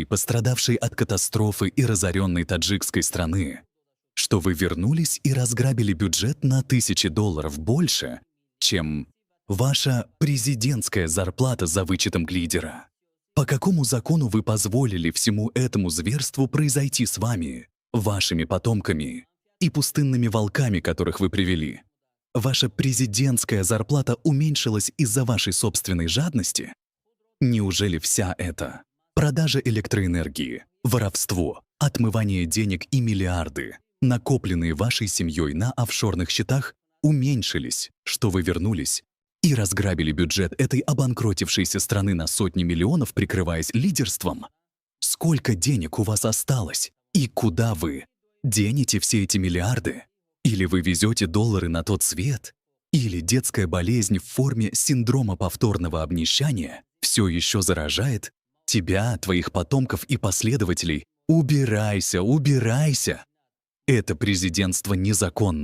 пострадавшей от катастрофы и разоренной таджикской страны, что вы вернулись и разграбили бюджет на тысячи долларов больше, чем ваша президентская зарплата за вычетом глидера? По какому закону вы позволили всему этому зверству произойти с вами, вашими потомками и пустынными волками, которых вы привели? Ваша президентская зарплата уменьшилась из-за вашей собственной жадности? Неужели вся эта продажа электроэнергии, воровство, отмывание денег и миллиарды, накопленные вашей семьей на офшорных счетах, уменьшились, что вы вернулись и разграбили бюджет этой обанкротившейся страны на сотни миллионов, прикрываясь лидерством? Сколько денег у вас осталось? И куда вы денете все эти миллиарды? Или вы везете доллары на тот свет? Или детская болезнь в форме синдрома повторного обнищания все еще заражает тебя, твоих потомков и последователей? Убирайся, убирайся! Это президентство незаконно.